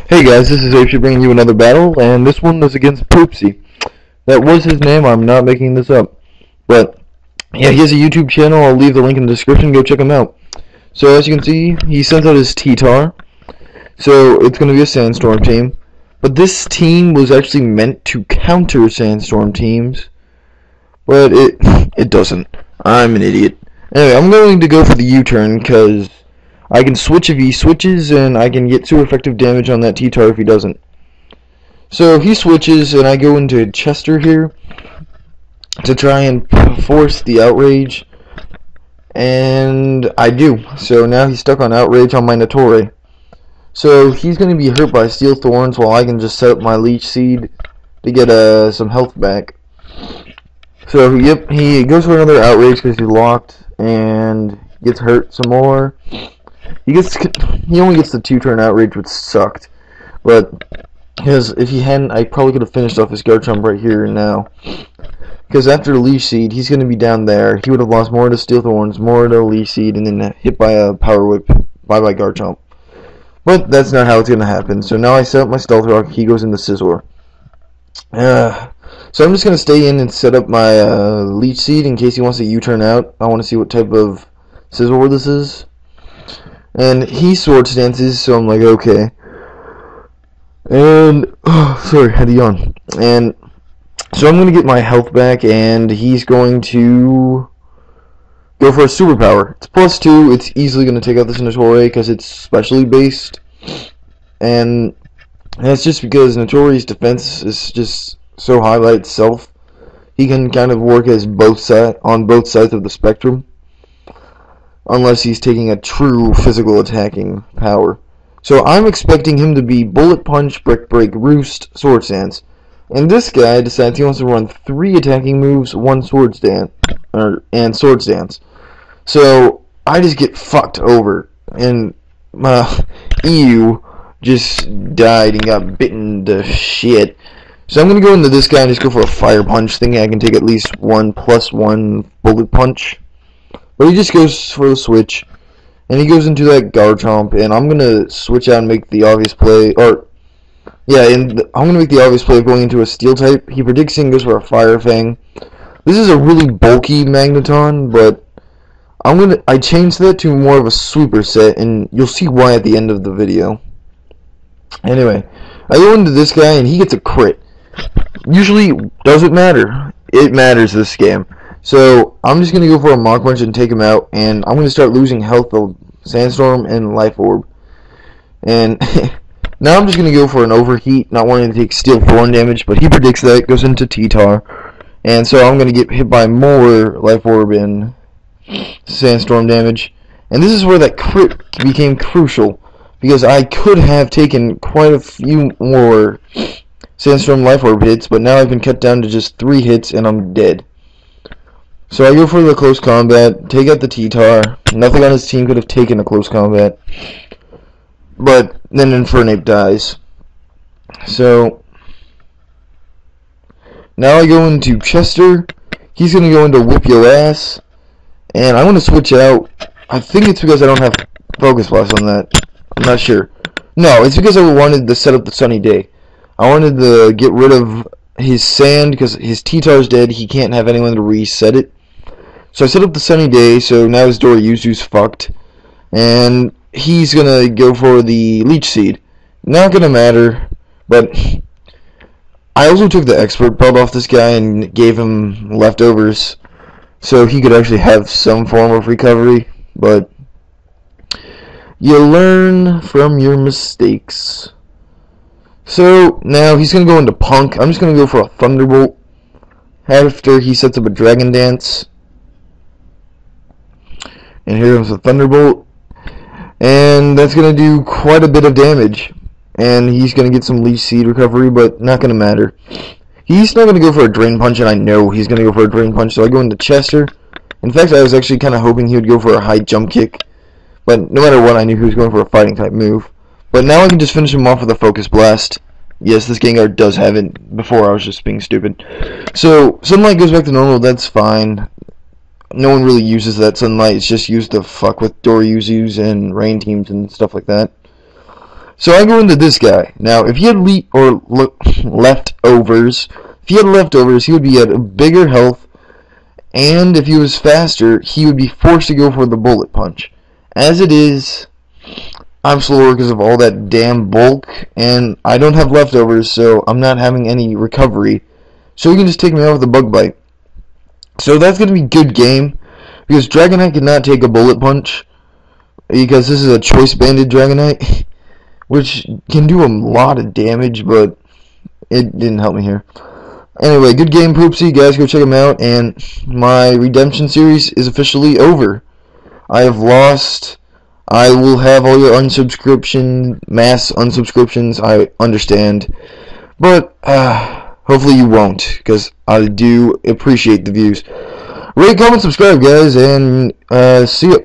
Hey guys, this is Ape bringing you another battle, and this one is against Poopzy. That was his name, I'm not making this up. But, yeah, he has a YouTube channel, I'll leave the link in the description, go check him out. So, as you can see, he sent out his T-Tar. So, it's going to be a Sandstorm team. But this team was actually meant to counter Sandstorm teams. But it doesn't. I'm an idiot. Anyway, I'm going to go for the U-turn, because I can switch if he switches, and I can get super effective damage on that T-Tar if he doesn't. So he switches, and I go into Chester here to try and force the outrage, and I do. So now he's stuck on outrage on my Natore. So he's going to be hurt by Steel Thorns while I can just set up my Leech Seed to get some health back. So yep, he goes for another outrage because he's locked and gets hurt some more. He only gets the 2-turn outrage, which sucked. But because if he hadn't, I probably could have finished off his Garchomp right here and now. Because after the Leech Seed, he's going to be down there. He would have lost more to Steel Thorns, more to Leech Seed, and then hit by a Power Whip. Bye-bye Garchomp. But that's not how it's going to happen. So now I set up my Stealth Rock. He goes into Scizor. So I'm just going to stay in and set up my Leech Seed in case he wants to U-turn out. I want to see what type of Scizor this is. And he Swords Dances, so I'm like, okay. And, sorry, had to yawn. And, so I'm going to get my health back, and he's going to go for a superpower. It's +2, it's easily going to take out this Natore, because it's specially based. And that's just because Natore's defense is just so high by itself. He can kind of work as on both sides of the spectrum. Unless he's taking a true physical attacking power. So I'm expecting him to be Bullet Punch, Brick Break, Roost, Swords Dance. And this guy decides he wants to run 3 attacking moves, 1 Swords Dance, and Swords Dance. So I just get fucked over. And EU just died and got bitten to shit. So I'm going to go into this guy and just go for a Fire Punch, thinking I can take at least 1 + 1 Bullet Punch. But he just goes for the switch, and he goes into that Garchomp, and I'm going to switch out and make the obvious play, I'm going to make the obvious play of going into a Steel type. He predicts and goes for a Fire Fang. This is a really bulky Magneton, but I changed that to more of a sweeper set, and you'll see why at the end of the video. Anyway, I go into this guy, and he gets a crit. Usually, doesn't matter. It matters this game. So, I'm just going to go for a Mach Punch and take him out, and I'm going to start losing health of Sandstorm and Life Orb. And now I'm just going to go for an Overheat, not wanting to take Steel Thorn damage, but he predicts that, goes into T-Tar. And so I'm going to get hit by more Life Orb and Sandstorm damage. And this is where that crit became crucial, because I could have taken quite a few more Sandstorm Life Orb hits, but now I've been cut down to just 3 hits, and I'm dead. So I go for the close combat, take out the T-Tar. Nothing on his team could have taken a close combat. But then Infernape dies. So now I go into Chester. He's going to go into Whip Yo Ass. And I'm going to switch out. I think it's because I don't have Focus Blast on that. I'm not sure. No, it's because I wanted to set up the Sunny Day. I wanted to get rid of his Sand because his T-Tar's dead. He can't have anyone to reset it. So I set up the Sunny Day, so now his Doriyuzu's fucked. And he's gonna go for the Leech Seed. Not gonna matter, but I also took the Expert Belt off this guy and gave him leftovers, so he could actually have some form of recovery, but you learn from your mistakes. So now he's gonna go into Punk. I'm just gonna go for a Thunderbolt after he sets up a Dragon Dance. And here comes the Thunderbolt. And that's going to do quite a bit of damage. And he's going to get some Leech Seed recovery, but not going to matter. He's not going to go for a Drain Punch, and I know he's going to go for a Drain Punch, so I go into Chester. In fact, I was actually kind of hoping he would go for a high jump kick. But no matter what, I knew he was going for a Fighting type move. But now I can just finish him off with a Focus Blast. Yes, this Gengar does have it. Before, I was just being stupid. So, Sunlight goes back to normal, that's fine. No one really uses that Sunlight. It's just used to fuck with Doriyuzus and Rain teams and stuff like that. So I go into this guy. Now, if he had leftovers, he would be at a bigger health, and if he was faster, he would be forced to go for the bullet punch. As it is, I'm slower because of all that damn bulk, and I don't have leftovers, so I'm not having any recovery. So he can just take me out with a bug bite. So that's going to be good game, because Dragonite cannot take a bullet punch, because this is a choice banded Dragonite, which can do a lot of damage, but it didn't help me here. Anyway, good game, Poopzy. Guys, go check him out, and my redemption series is officially over. I have lost. I will have all your mass unsubscriptions, I understand. But, hopefully you won't, because I do appreciate the views. Rate, comment, subscribe, guys, and, see ya.